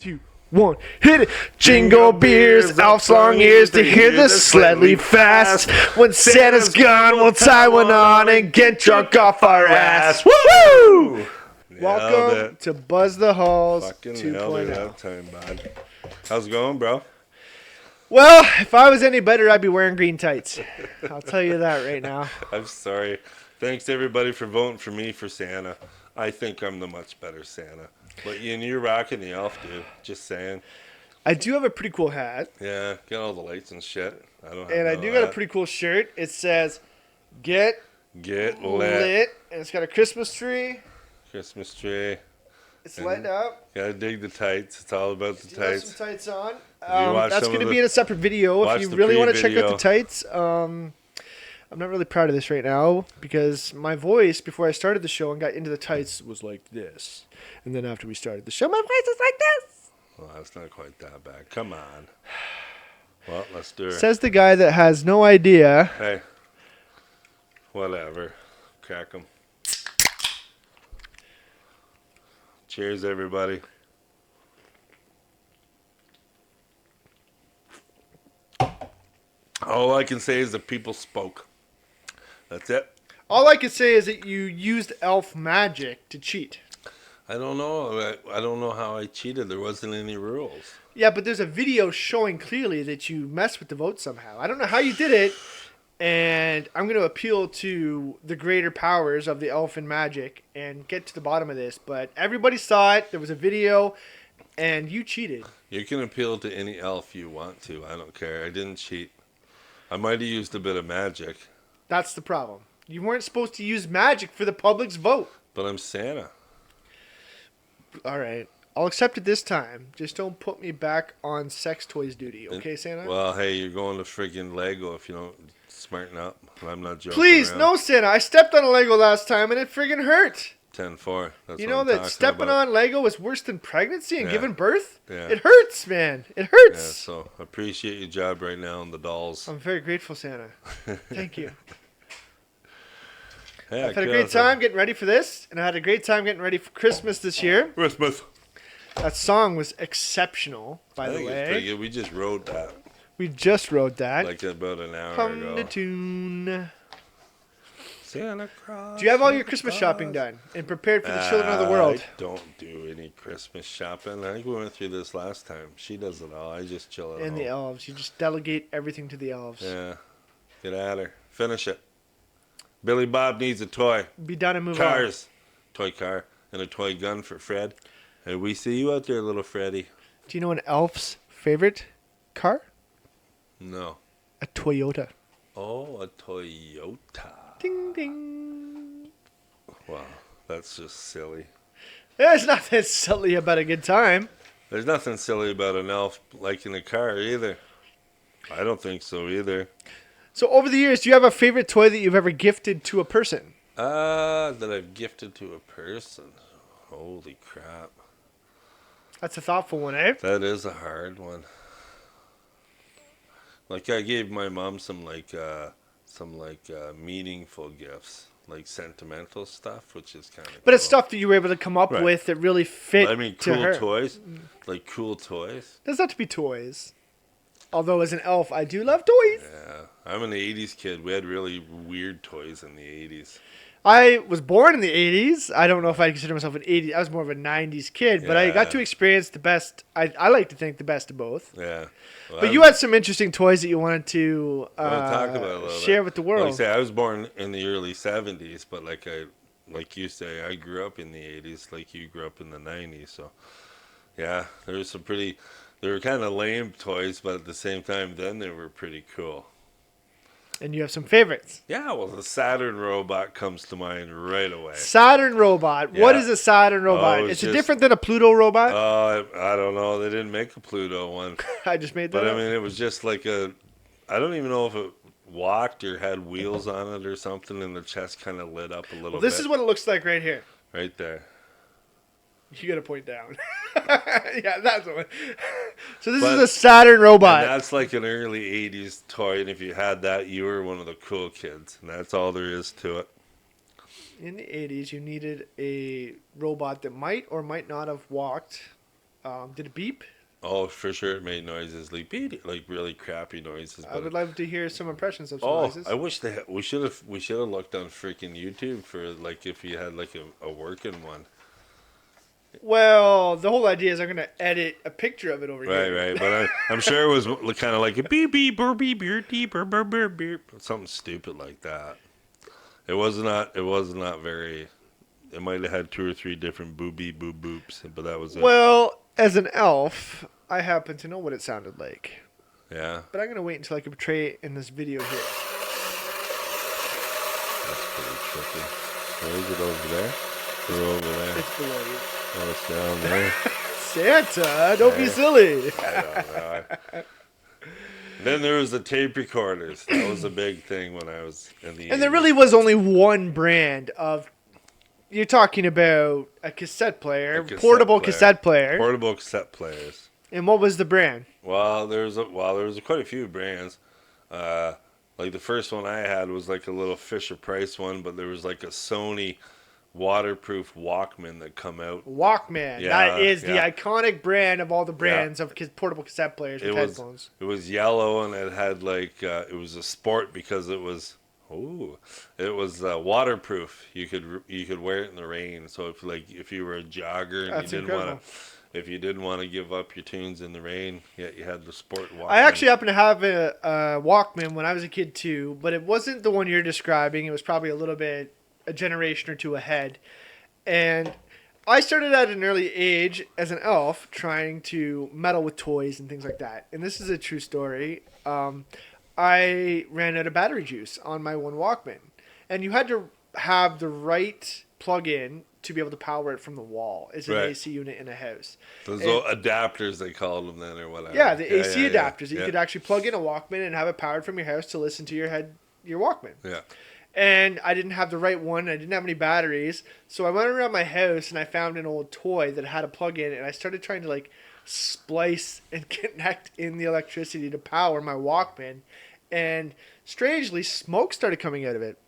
2, 1, hit it! Jingle beers, elf's long ears to hear the sled leap fast. When Santa's gone, we'll tie one on and get drunk off our ass. Woo! Welcome to Buzz the Halls Fucking 2.0. nailed it that time, bud. How's it going, bro? Well, if I was any better, I'd be wearing green tights. I'll tell you that right now. I'm sorry. Thanks everybody for voting for me for Santa. I think I'm the much better Santa. But you're rocking the elf, dude. Just saying. I do have a pretty cool hat. Yeah, get all the lights and shit. I don't have And I do got a pretty cool shirt. It says, Get lit. And it's got a Christmas tree. Christmas tree. It's lighting up. Gotta dig the tights. It's all about the You got tights. some tights on. watch That's some going to of be the- in a separate video if you the really want to check out pre-video. the tights. I'm not really proud of this right now because my voice before I started the show and got into the tights was like this. And then after we started the show, my voice is like this. Well, it's not quite that bad. Come on. Well, let's do it. Says the guy that has no idea. Hey. Whatever. Crack 'em. Cheers, everybody. All I can say is the people spoke. That's it. All I can say is that you used elf magic to cheat. I don't know. I don't know how I cheated. There wasn't any rules. Yeah, but there's a video showing clearly that you messed with the vote somehow. I don't know how you did it, and I'm going to appeal to the greater powers of the elfin magic and get to the bottom of this. But everybody saw it. There was a video, and you cheated. You can appeal to any elf you want to. I don't care. I didn't cheat. I might have used a bit of magic, That's the problem. You weren't supposed to use magic for the public's vote. but I'm Santa. All right. I'll accept it this time. Just don't put me back on sex toys duty, okay, Santa? Well, hey, you're going to friggin' Lego if you don't smarten up. I'm not joking. Please, around. no, Santa. I stepped on a Lego last time, and it friggin' hurt. 10-4. That's You what know I'm that talking stepping about. on Lego is worse than pregnancy and Yeah. giving birth? Yeah. It hurts, man. It Yeah, hurts. so appreciate your job right now on the dolls. I'm very grateful, Santa. Thank you. Yeah, I've had a great time getting ready for this, and I had a great time getting ready for Christmas this year. Christmas. That song was exceptional, by I the think it's pretty way. good. We just wrote that We just wrote that. like about an hour Hum ago. the tune. Santa Claus. Do you have all your Christmas shopping done and prepared for the children of the world? I don't do any Christmas shopping. I think we went through this last time. She does it all. I just chill at And the home. elves. You just delegate everything to the elves. Yeah. Get at her. Finish it. Billy Bob needs a toy. Be done and move on. Cars. Toy car. And a toy gun for Fred. And we see you out there, little Freddy. Do you know an elf's favorite car? No. A Toyota. Oh, a Toyota. Ding, ding. Wow. That's just silly. There's nothing silly about a good time. There's nothing silly about an elf liking a car either. I don't think so either. So over the years, do you have a favorite toy that you've ever gifted to a person? That I've gifted to a person. Holy crap. That's a thoughtful one, eh? That is a hard one. Like I gave my mom some meaningful gifts, like sentimental stuff, which is kind of But it's stuff that you were able to come up Right. with that really fit I mean, to cool her. toys, like cool toys. Doesn't have to be toys. Although as an elf, I do love toys. Yeah, I'm an '80s kid. We had really weird toys in the '80s. I was born in the 80s. I don't know if I consider myself an 80s. I was more of a 90s kid, but I got Yeah. to experience the best. I like to think the best of both. Yeah, well, But you had some interesting toys that you wanted to I wanna talk about it a little share bit. with the world. Like I say, I was born in the early '70s, but like you say, I grew up in the '80s, like you grew up in the '90s. So, yeah, there was some pretty. They were kind of lame toys, but at the same time, then they were pretty cool. And you have some favorites. Yeah, well, the Saturn robot comes to mind right away. Saturn robot. What Yeah. is a Saturn robot? it's Is it just- different than a Pluto robot? I don't know. They didn't make a Pluto one, I just made that but I up. mean, it was just like a. I don't even know if it walked or had wheels on it or something, and the chest kind of lit up a little Well, this bit. is what it looks like right here. Right there. You gotta point down. Yeah, that's what. So this But- is a Saturn And robot. that's like an early '80s toy, and if you had that, you were one of the cool kids, and that's all there is to it. In the 80s, you needed a robot that might or might not have walked Did it beep? Oh, for sure, it made noises like beep, like really crappy noises. I But would love to hear some impressions of some oh, I noises. wish we should have looked on freaking YouTube for like if you had like a working one. Well, the whole idea is I'm gonna edit a picture of it over Right, here. right. But I'm sure it was kind of like a beep beep burr beep beep beep burr burr burr beep, something stupid like that. It was not. It was not very. It might have had two or three different booby boo boops, but that was it. Well, as an elf, I happen to know what it sounded like. Yeah, But I'm gonna wait until I can portray it in this video here. that's pretty tricky. Where is it over there? We're over there. It's below you. Oh, it's down there. Santa, don't be Hey. silly. I don't know. Then there was the tape recorders. That was a big thing when I was in the. And there 80s. really was only one brand of. You're talking about a cassette player, A cassette portable player. cassette player. Portable cassette players. And what was the brand? Well, there was quite a few brands. Like the first one I had was like a little Fisher Price one, but there was like a Sony waterproof Walkman that come out. Walkman. Yeah, That is the yeah. iconic brand of all the brands of portable cassette players with headphones. It was yellow and it had like it was a sport because it was waterproof. You could wear it in the rain. So if you were a jogger and That's you didn't incredible. want to. If you didn't want to give up your tunes in the rain, yeah, you had the sport Walkman. I actually happen to have a Walkman when I was a kid too, but it wasn't the one you're describing. It was probably a generation or two ahead. And I started at an early age as an elf trying to meddle with toys and things like that. And this is a true story. I ran out of battery juice on my one Walkman. And you had to have the right plug-in to be able to power it from the wall as an Right. AC unit in a house. Those And- little adapters they called them then or whatever. Yeah, the AC adapters that you yeah. could actually plug in a Walkman and have it powered from your house to listen to your Walkman. Yeah. And I didn't have the right one. I didn't have any batteries, so I went around my house and I found an old toy that had a plug-in, and I started trying to like splice and connect in the electricity to power my Walkman, and strangely, smoke started coming out of it.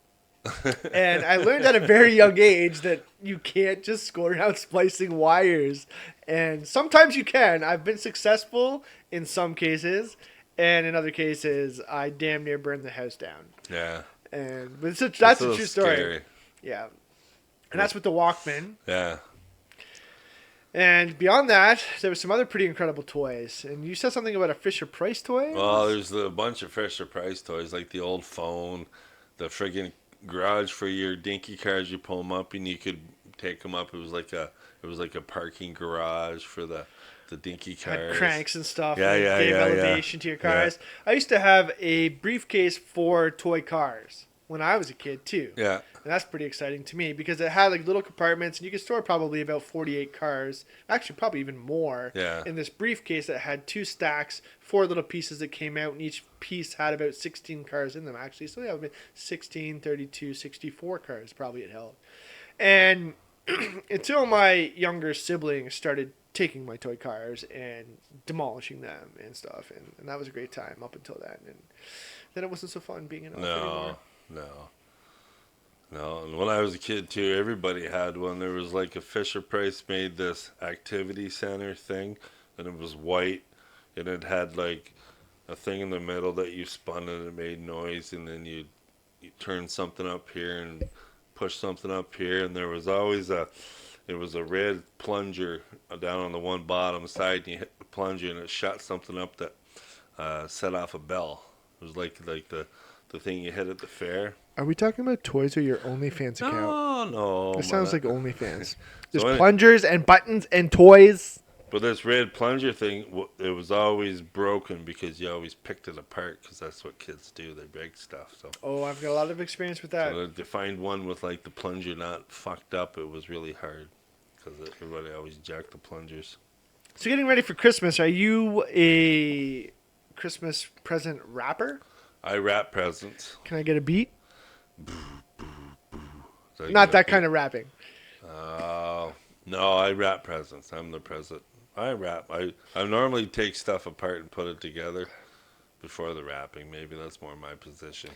And I learned at a very young age that you can't just go around splicing wires. And sometimes you can. I've been successful in some cases, and in other cases, I damn near burned the house down. Yeah. And but that's It's a little true story. scary. Yeah. And that's with the Walkman. Yeah. And beyond that, there was some other pretty incredible toys. And you said something about a Fisher Price toy? Well, there's a bunch of Fisher Price toys like the old phone, the friggin' garage for your dinky cars. You pull them up and you could take them up. It was like a parking garage for the dinky cars. Had cranks and stuff. Yeah, and it yeah, gave yeah, elevation yeah. to your cars. I used to have a briefcase for toy cars when I was a kid too. Yeah. And that's pretty exciting to me because it had like little compartments and you could store probably about 48 cars, actually probably even more, Yeah. in this briefcase that had two stacks, four little pieces that came out, and each piece had about 16 cars in them actually. So yeah, it would be 16, 32, 64 cars probably it held. And until my younger siblings started taking my toy cars and demolishing them and stuff, and that was a great time up until then. And then it wasn't so fun being an elf anymore. No. And when I was a kid too, everybody had one. There was like a Fisher Price made this activity center thing, and it was white, and it had like a thing in the middle that you spun and it made noise, and then you turn something up here and push something up here, and there was always a red plunger down on the one bottom side, and you hit the plunger and it shot something up that set off a bell. It was like the thing you hit at the fair. Are we talking about toys or your OnlyFans account? No. This sounds like OnlyFans. There's So plungers and buttons and toys. But this red plunger thing, it was always broken because you always picked it apart because that's what kids do. They break stuff. So, Oh, I've got a lot of experience with that. to find one with like the plunger not fucked up, it was really hard because everybody always jacked the plungers. So getting ready for Christmas, are you a Christmas present wrapper? I wrap presents. Can I get a beat? So Not that kind of wrapping. No, I wrap presents. I'm the present. I wrap. I normally take stuff apart and put it together before the wrapping. Maybe that's more my position.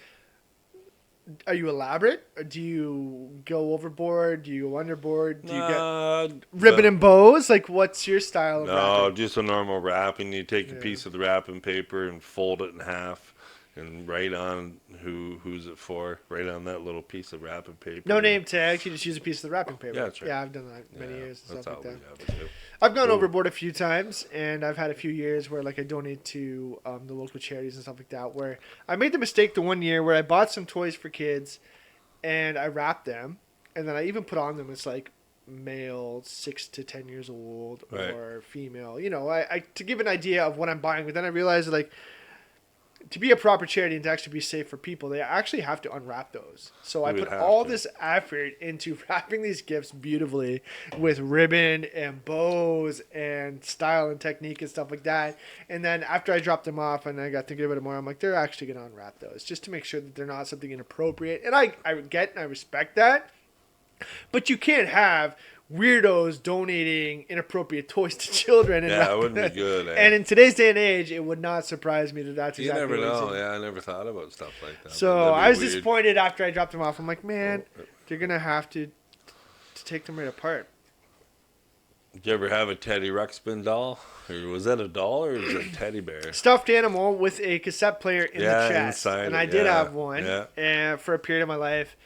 Are you elaborate? Or do you go overboard? Do you go underboard? Do you get ribbon The and bows? Like, what's your style of No, wrapping? just a normal wrapping. You take a Yeah. piece of the wrapping paper and fold it in half, and write on who's it for. Right on that little piece of wrapping No paper. name tags. You just use a piece of the wrapping Yeah, paper. that's right. Yeah, I've done that many Yeah, years and that's stuff like all we that. have to do. I've gone Ooh, overboard a few times, and I've had a few years where like I donate to the local charities and stuff like that. Where I made the mistake the one year where I bought some toys for kids, and I wrapped them, and then I even put on them. It's like male 6 to 10 years old right. or female. I to give an idea of what I'm buying. But then I realized like to be a proper charity and to actually be safe for people, they actually have to unwrap those. So I We would put have all to. this effort into wrapping these gifts beautifully with ribbon and bows and style and technique and stuff like that. And then after I dropped them off and I got thinking about it more, I'm like, they're actually going to unwrap those just to make sure that they're not something inappropriate. And I get and I respect that. But you can't have weirdos donating inappropriate toys to children and Yeah, it wrapping wouldn't be it. good, eh? And in today's day and age, it would not surprise me that that's You exactly never what he's know. doing. Yeah, I never thought about stuff like that. But So that'd I be was weird. disappointed after I dropped them off. I'm like, man, Oh, they're gonna have to take them right apart. did you ever have a Teddy Ruxpin doll? Or was that a doll or was it a teddy bear? Stuffed animal with a cassette player in the Yeah, chest, inside and I it. did Yeah, have one, yeah. and for a period of my life.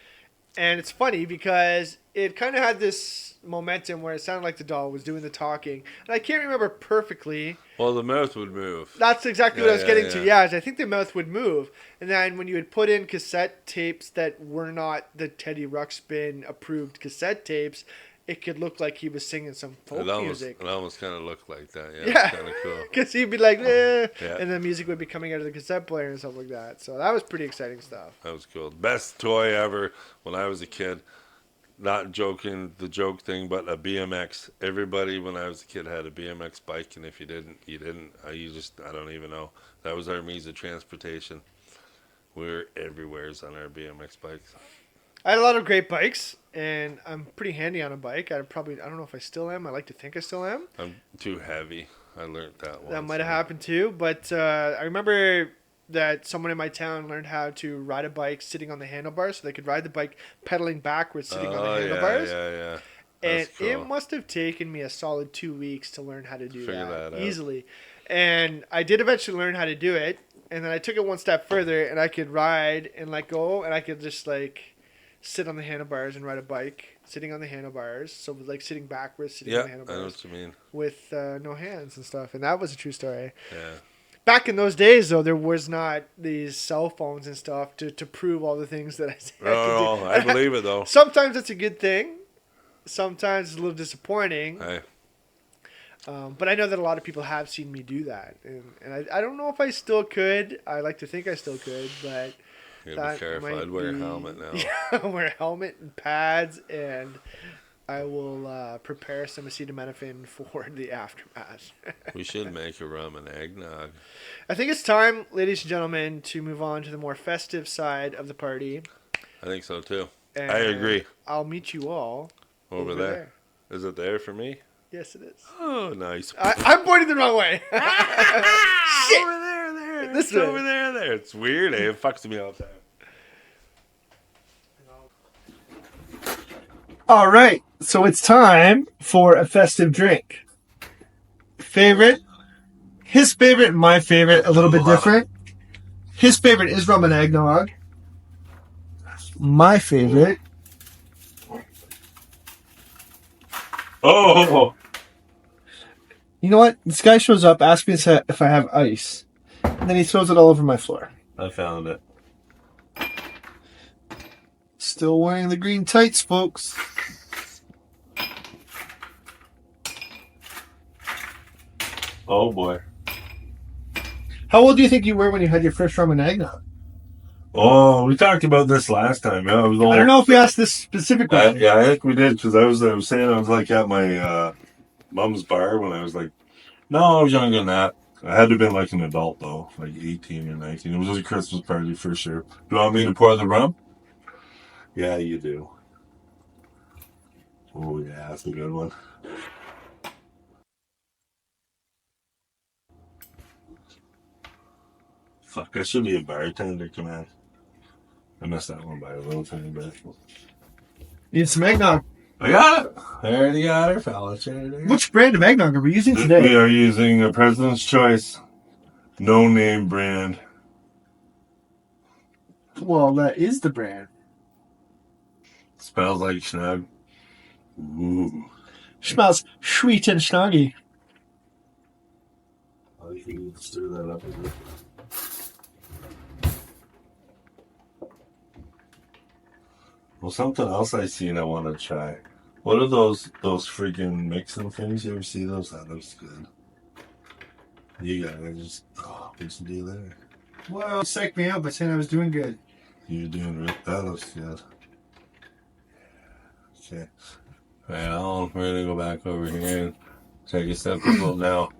And it's funny because it kind of had this momentum where it sounded like the doll was doing the talking, and I can't remember perfectly. Well, the mouth would move. That's exactly what I Yeah, was yeah, getting to. yeah. Yeah, is I think the mouth would move, and then when you would put in cassette tapes that were not the Teddy Ruxpin approved cassette tapes, it could look like he was singing some folk music. It almost kind of looked like that. Yeah, Yeah, it's kind of cool. because he'd be like, eh, Yeah, and the music would be coming out of the cassette player and stuff like that. So that was pretty exciting stuff. that was cool. Best toy ever when I was a kid. Not joking, the joke thing, but a BMX. Everybody when I was a kid had a BMX bike, and if you didn't, you didn't. I don't even know. That was our means of transportation. We were everywheres on our BMX bikes. I had a lot of great bikes, and I'm pretty handy on a bike. I don't know if I still am. I like to think I still am. I'm too heavy. I learned that once. That might have happened too, but I remember that someone in my town learned how to ride a bike sitting on the handlebars, so they could ride the bike pedaling backwards, sitting on the Oh handlebars. yeah, yeah. And That's it cool. must have taken me a solid 2 weeks to learn how to do Figure that that out. easily. And I did eventually learn how to do it. And then I took it one step further, and I could ride and let go, and I could just like sit on the handlebars and ride a bike sitting on the handlebars. So like sitting backwards, sitting Yeah, on the I know handlebars what you mean. with no hands and stuff. And that was a true story. Yeah. Back in those days, though, there was not these cell phones and stuff to prove all the things that I said I could do. No, I believe it though. Sometimes it's a good thing. Sometimes it's a little disappointing. Hey, But I know that a lot of people have seen me do that. And I don't know if I still could. I like to think I still could, but you gotta be that careful. might I'd wear a be- helmet now. Yeah, I'll wear a helmet and pads, and I will prepare some acetaminophen for the aftermath. We should make a rum and eggnog. I think it's time, ladies and gentlemen, to move on to the more festive side of the party. I think so too. And I agree. I'll meet you all Over there. Is it there for me? Yes, it is. Oh, nice. I'm pointing the wrong way. Shit. Over there. This It's way. over there. It's weird. Eh? It fucks me all the time. All right, so it's time for a festive drink. Favorite? His favorite and my favorite, a little bit different. His favorite is rum and eggnog. My favorite. Oh, You know what? This guy shows up, asks me if I have ice, and then he throws it all over my floor. I found it. Still wearing the green tights, folks. Oh boy. How old do you think you were when you had your first rum and eggnog? Oh, we talked about this last time. Yeah, I was I don't know if we asked this specific one. Yeah, I think we did because I was saying I was like at my mom's bar when I was like, no, I was younger than that. I had to have been like an adult though, like 18 or 19. It was just a Christmas party for sure. Do you want me to pour the rum? Yeah, you do. Oh yeah, that's a good one. Fuck, I should be a bartender, come on. missed that one by a little tiny bit. Need some eggnog. I got it. I already got her, fellas. Which brand of eggnog are we using We today? are using a President's Choice no-name brand. Well, that is the brand. Smells like snug. Ooh. Smells sweet and snoggy. I think you can stir that up a bit. Well, something else I seen I want to try. What are those freaking mixing things? You ever see those? That looks good. You gotta just what'd you do there? Well, you psyched me out by saying I was doing good. You're doing that looks good. Okay. Well, we're gonna go back over here and take a step to vote now.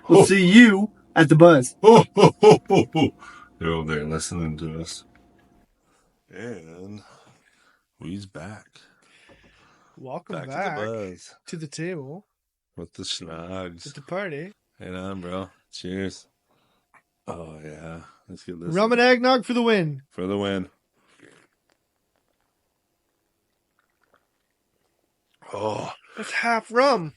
We'll see you at the buzz. They're over there listening to us. And we's back. Welcome back to the buzz. to the table With the schnogs. at the party. Hang on, bro. Cheers. Oh, yeah. Let's get this. Rum and eggnog for the win. For the win. Oh. That's half rum.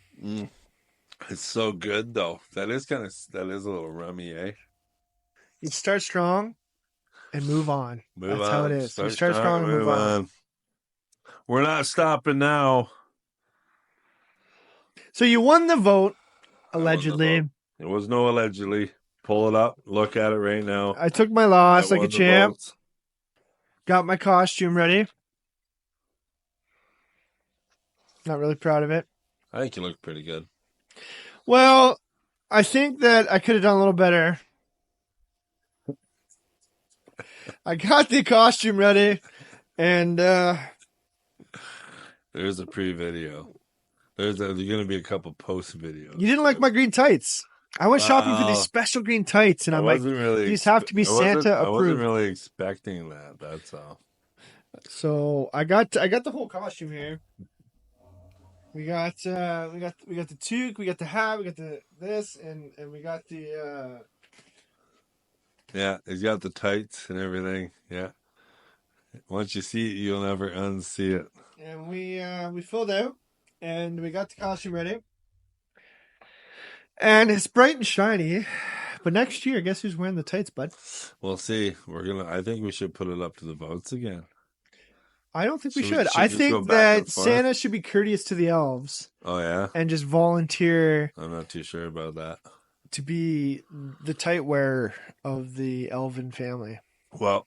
It's so good, though. That is a little rummy, eh? You start strong and move on. That's how it is. You start strong and move on. We're not stopping now. So you won the vote, allegedly. It was no allegedly. Pull it up. Look at it right now. I took my loss like a champ. Votes. Got my costume ready. Not really proud of it. I think you look pretty good. Well, I think that I could have done a little better. I got the costume ready, and there's a pre-video. There's going to be a couple post videos. You didn't like my green tights. I went shopping for these special green tights, and I'm like, these have to be Santa approved. I wasn't really expecting that. That's all. So I got the whole costume here. We got the toque, we got the hat, we got this, and we got the. Yeah, he's got the tights and everything. Yeah. Once you see it, you'll never unsee it. And we filled out, and we got the costume ready. And it's bright and shiny. But next year, guess who's wearing the tights, bud? We'll see. I think we should put it up to the votes again. I don't think we should. I think that Santa should be courteous to the elves. Oh, yeah? And just volunteer. I'm not too sure about that. To be the tight wearer of the elven family. Well,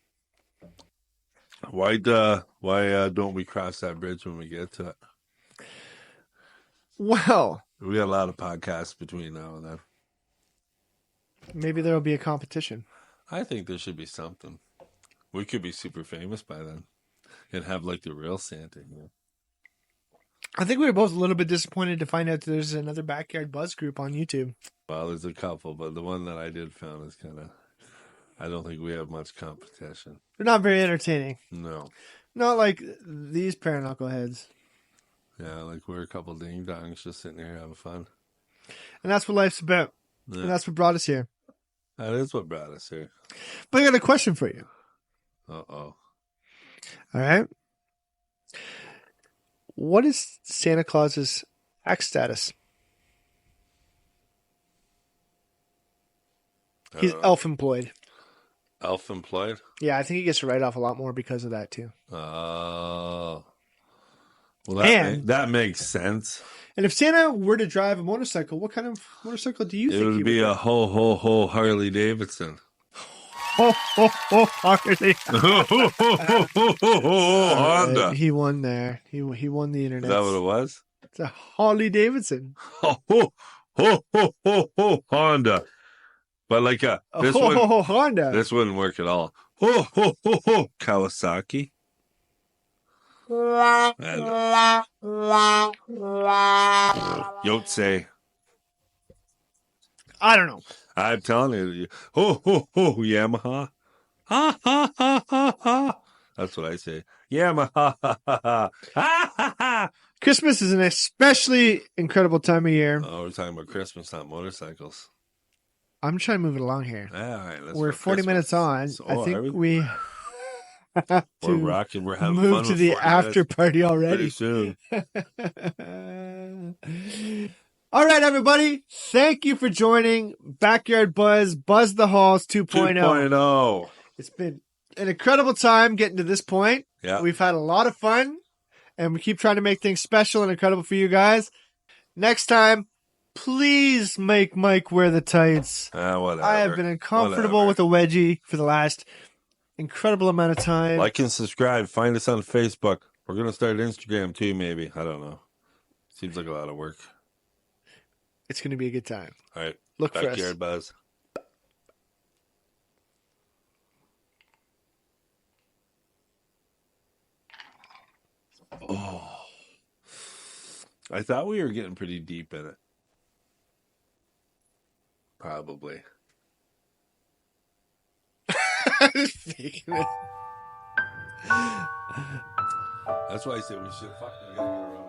why don't we cross that bridge when we get to it? Well, we got a lot of podcasts between now and then. Maybe there will be a competition. I think there should be something. We could be super famous by then and have like the real Santa here. I think we were both a little bit disappointed to find out there's another Backyard Buzz group on YouTube. Well, there's a couple, but the one that I did found is kind of... I don't think we have much competition. They're not very entertaining. No. Not like these pair of knuckleheads. Yeah, like we're a couple ding-dongs just sitting here having fun. And that's what life's about. Yeah. And that's what brought us here. That is what brought us here. But I got a question for you. Uh-oh. All right. What is Santa Claus's tax status? He's elf-employed. Elf-employed? Yeah, I think he gets to write off a lot more because of that, too. Oh. Well, that makes sense. And if Santa were to drive a motorcycle, what kind of motorcycle do you think he would? It would be a ho Harley Davidson. Ho Harley. Honda. He won there. He won the internet. Is that what it was? It's a Harley Davidson. Honda. But like this Honda. This wouldn't work at all. Kawasaki. Yotze. I don't know. I'm telling you. Yamaha. Ha ha ha ha ha. That's what I say. Yamaha. Ha ha ha. Christmas is an especially incredible time of year. Oh, we're talking about Christmas, not motorcycles. I'm trying to move it along here. All right, we're 40 minutes on. So, I think we We're to rocking. We're having move fun to with the 40 after minutes party pretty already. soon. All right, everybody. Thank you for joining Backyard Buzz, Buzz the Halls 2.0. 2.0. It's been an incredible time getting to this point. Yeah. We've had a lot of fun, and we keep trying to make things special and incredible for you guys. Next time, please make Mike wear the tights. Whatever. I have been uncomfortable with a wedgie for the last incredible amount of time. Like and subscribe. Find us on Facebook. We're going to start Instagram too, maybe. I don't know. Seems like a lot of work. It's going to be a good time. All right. Look for us. Backyard Buzz. Oh. I thought we were getting pretty deep in it. Probably. Faking it. That's why I said we should fucking get around.